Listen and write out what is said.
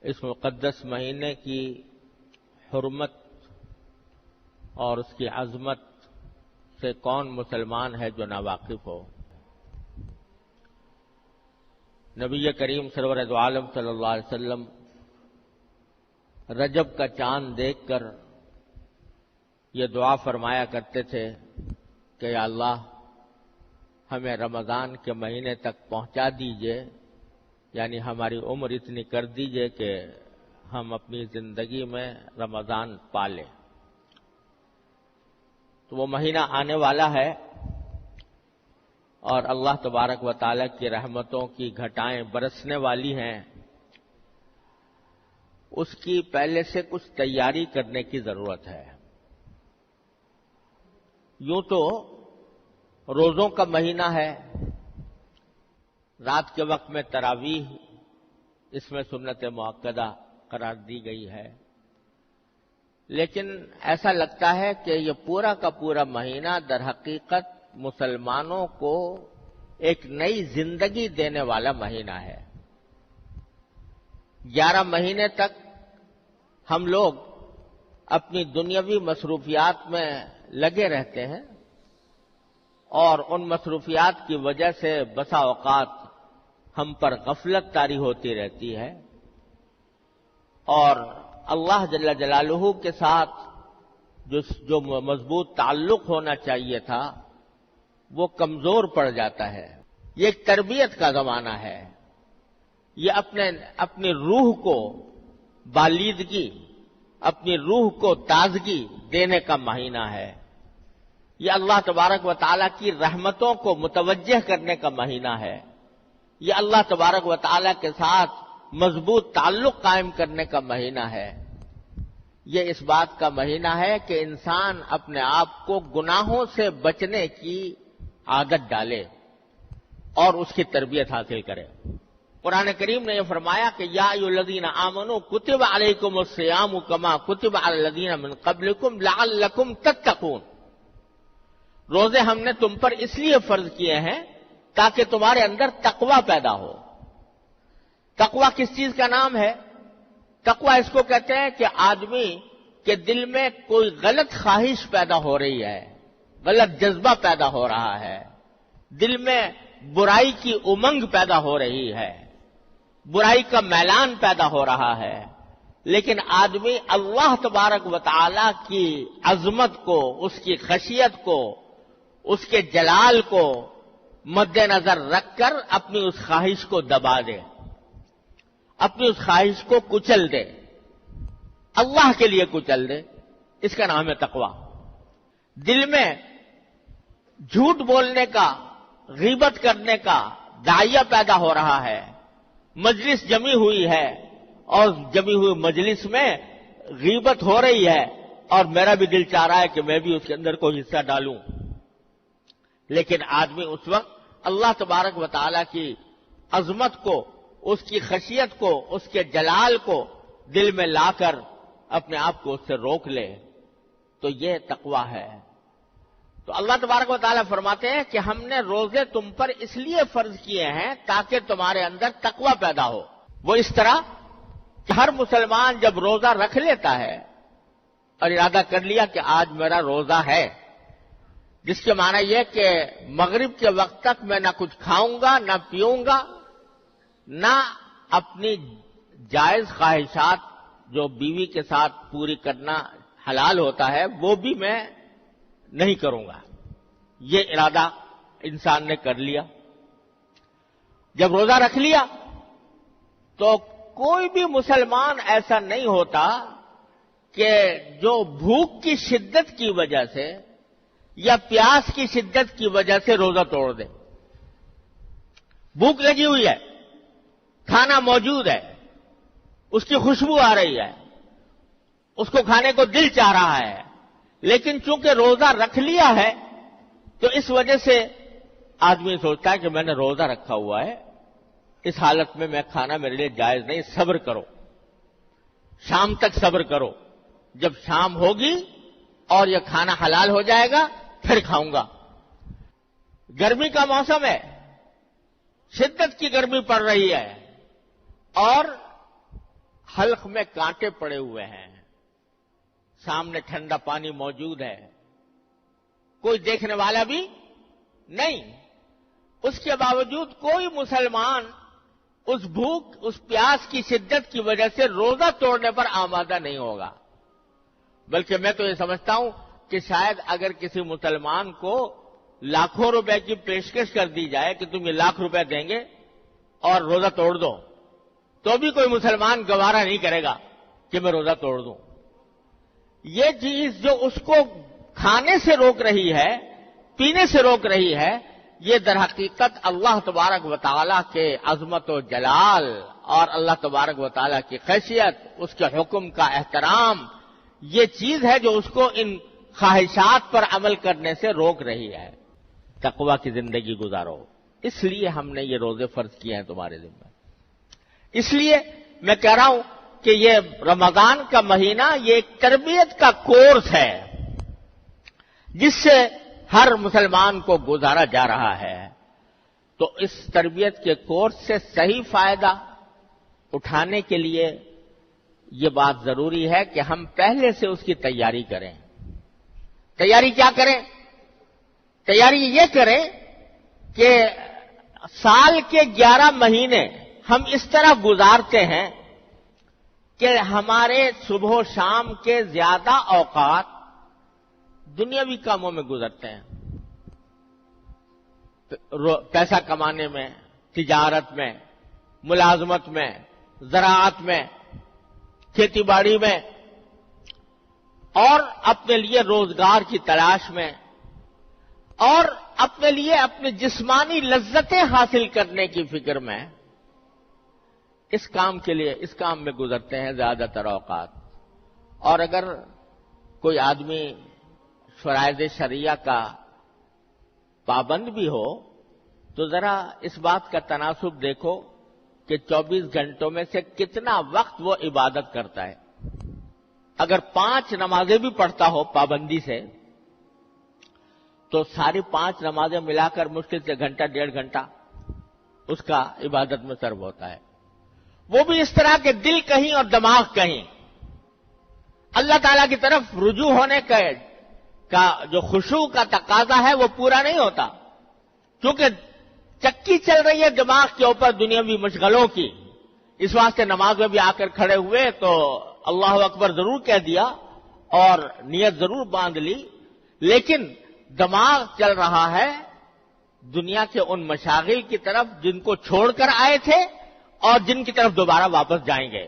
اس مقدس مہینے کی حرمت اور اس کی عظمت سے کون مسلمان ہے جو ناواقف ہو؟ نبی کریم سرور دو عالم صلی اللہ علیہ وسلم رجب کا چاند دیکھ کر یہ دعا فرمایا کرتے تھے کہ یا اللہ ہمیں رمضان کے مہینے تک پہنچا دیجئے، یعنی ہماری عمر اتنی کر دیجئے کہ ہم اپنی زندگی میں رمضان پالیں۔ تو وہ مہینہ آنے والا ہے اور اللہ تبارک و تعالیٰ کی رحمتوں کی گھٹائیں برسنے والی ہیں۔ اس کی پہلے سے کچھ تیاری کرنے کی ضرورت ہے۔ یوں تو روزوں کا مہینہ ہے، رات کے وقت میں تراویح اس میں سنت مؤکدہ قرار دی گئی ہے، لیکن ایسا لگتا ہے کہ یہ پورا کا پورا مہینہ در حقیقت مسلمانوں کو ایک نئی زندگی دینے والا مہینہ ہے۔ 11 مہینے تک ہم لوگ اپنی دنیاوی مصروفیات میں لگے رہتے ہیں اور ان مصروفیات کی وجہ سے بسا اوقات ہم پر غفلت طاری ہوتی رہتی ہے اور اللہ جل جلالہ کے ساتھ جو مضبوط تعلق ہونا چاہیے تھا وہ کمزور پڑ جاتا ہے۔ یہ ایک تربیت کا زمانہ ہے، یہ اپنی روح کو بالیدگی، اپنی روح کو تازگی دینے کا مہینہ ہے۔ یہ اللہ تبارک و تعالیٰ کی رحمتوں کو متوجہ کرنے کا مہینہ ہے۔ یہ اللہ تبارک و تعالیٰ کے ساتھ مضبوط تعلق قائم کرنے کا مہینہ ہے۔ یہ اس بات کا مہینہ ہے کہ انسان اپنے آپ کو گناہوں سے بچنے کی عادت ڈالے اور اس کی تربیت حاصل کرے۔ قرآن کریم نے یہ فرمایا کہ یا ایھا الذین آمنوا کتب علیکم الصیام کما کتب علی الذین من قبلکم لعلکم تتقون۔ روزے ہم نے تم پر اس لیے فرض کیے ہیں تاکہ تمہارے اندر تقوی پیدا ہو۔ تقوی کس چیز کا نام ہے؟ تقوی اس کو کہتے ہیں کہ آدمی کے دل میں کوئی غلط خواہش پیدا ہو رہی ہے، غلط جذبہ پیدا ہو رہا ہے، دل میں برائی کی امنگ پیدا ہو رہی ہے، برائی کا میلان پیدا ہو رہا ہے، لیکن آدمی اللہ تبارک و تعالی کی عظمت کو، اس کی خشیت کو، اس کے جلال کو مد نظر رکھ کر اپنی اس خواہش کو دبا دے، اپنی اس خواہش کو کچل دے، اللہ کے لیے کچل دے۔ اس کا نام ہے تقوی۔ دل میں جھوٹ بولنے کا، غیبت کرنے کا داعیہ پیدا ہو رہا ہے، مجلس جمی ہوئی ہے اور جمی ہوئی مجلس میں غیبت ہو رہی ہے اور میرا بھی دل چاہ رہا ہے کہ میں بھی اس کے اندر کوئی حصہ ڈالوں، لیکن آدمی اس وقت اللہ تبارک و تعالیٰ کی عظمت کو، اس کی خشیت کو، اس کے جلال کو دل میں لا کر اپنے آپ کو اس سے روک لے، تو یہ تقوی ہے۔ تو اللہ تبارک و تعالیٰ فرماتے ہیں کہ ہم نے روزے تم پر اس لیے فرض کیے ہیں تاکہ تمہارے اندر تقوی پیدا ہو۔ وہ اس طرح کہ ہر مسلمان جب روزہ رکھ لیتا ہے اور ارادہ کر لیا کہ آج میرا روزہ ہے، جس کے معنی یہ کہ مغرب کے وقت تک میں نہ کچھ کھاؤں گا، نہ پیوں گا، نہ اپنی جائز خواہشات جو بیوی کے ساتھ پوری کرنا حلال ہوتا ہے وہ بھی میں نہیں کروں گا، یہ ارادہ انسان نے کر لیا۔ جب روزہ رکھ لیا تو کوئی بھی مسلمان ایسا نہیں ہوتا کہ جو بھوک کی شدت کی وجہ سے یا پیاس کی شدت کی وجہ سے روزہ توڑ دے۔ بھوک لگی ہوئی ہے، کھانا موجود ہے، اس کی خوشبو آ رہی ہے، اس کو کھانے کو دل چاہ رہا ہے، لیکن چونکہ روزہ رکھ لیا ہے تو اس وجہ سے آدمی سوچتا ہے کہ میں نے روزہ رکھا ہوا ہے، اس حالت میں کھانا میرے لیے جائز نہیں، صبر کرو، شام تک صبر کرو، جب شام ہوگی اور یہ کھانا حلال ہو جائے گا پھر کھاؤں گا۔ گرمی کا موسم ہے، شدت کی گرمی پڑ رہی ہے اور حلق میں کانٹے پڑے ہوئے ہیں، سامنے ٹھنڈا پانی موجود ہے، کوئی دیکھنے والا بھی نہیں، اس کے باوجود کوئی مسلمان اس بھوک اس پیاس کی شدت کی وجہ سے روزہ توڑنے پر آمادہ نہیں ہوگا۔ بلکہ میں تو یہ سمجھتا ہوں کہ شاید اگر کسی مسلمان کو لاکھوں روپے کی پیشکش کر دی جائے کہ تم یہ لاکھ روپے دیں گے اور روزہ توڑ دو، تو بھی کوئی مسلمان گوارا نہیں کرے گا کہ میں روزہ توڑ دوں۔ یہ چیز جو اس کو کھانے سے روک رہی ہے، پینے سے روک رہی ہے، یہ در حقیقت اللہ تبارک و تعالیٰ کے عظمت و جلال اور اللہ تبارک و تعالیٰ کی خیشیت، اس کے حکم کا احترام، یہ چیز ہے جو اس کو ان خواہشات پر عمل کرنے سے روک رہی ہے۔ تقویٰ کی زندگی گزارو، اس لیے ہم نے یہ روزے فرض کیے ہیں تمہارے ذمہ۔ اس لیے میں کہہ رہا ہوں کہ یہ رمضان کا مہینہ یہ ایک تربیت کا کورس ہے جس سے ہر مسلمان کو گزارا جا رہا ہے۔ تو اس تربیت کے کورس سے صحیح فائدہ اٹھانے کے لیے یہ بات ضروری ہے کہ ہم پہلے سے اس کی تیاری کریں۔ تیاری کیا کریں؟ تیاری یہ کریں کہ سال کے 11 مہینے ہم اس طرح گزارتے ہیں کہ ہمارے صبح و شام کے زیادہ اوقات دنیاوی کاموں میں گزرتے ہیں، پیسہ کمانے میں، تجارت میں، ملازمت میں، زراعت میں، کھیتی باڑی میں، اور اپنے لیے روزگار کی تلاش میں، اور اپنے لیے اپنی جسمانی لذتیں حاصل کرنے کی فکر میں، اس کام کے لیے اس کام میں گزرتے ہیں زیادہ تر اوقات۔ اور اگر کوئی آدمی فرائض شرعیہ کا پابند بھی ہو تو ذرا اس بات کا تناسب دیکھو کہ 24 گھنٹوں میں سے کتنا وقت وہ عبادت کرتا ہے۔ اگر 5 نمازیں بھی پڑھتا ہو پابندی سے تو ساری 5 نمازیں ملا کر مشکل سے گھنٹہ 1.5 گھنٹہ اس کا عبادت میں صرف ہوتا ہے، وہ بھی اس طرح کہ دل کہیں اور دماغ کہیں، اللہ تعالیٰ کی طرف رجوع ہونے کا جو خشوع کا تقاضا ہے وہ پورا نہیں ہوتا، کیونکہ چکی چل رہی ہے دماغ کے اوپر دنیاوی مشغلوں کی۔ اس واسطے نماز میں بھی آ کر کھڑے ہوئے تو اللہ اکبر ضرور کہہ دیا اور نیت ضرور باندھ لی، لیکن دماغ چل رہا ہے دنیا کے ان مشاغل کی طرف جن کو چھوڑ کر آئے تھے اور جن کی طرف دوبارہ واپس جائیں گے۔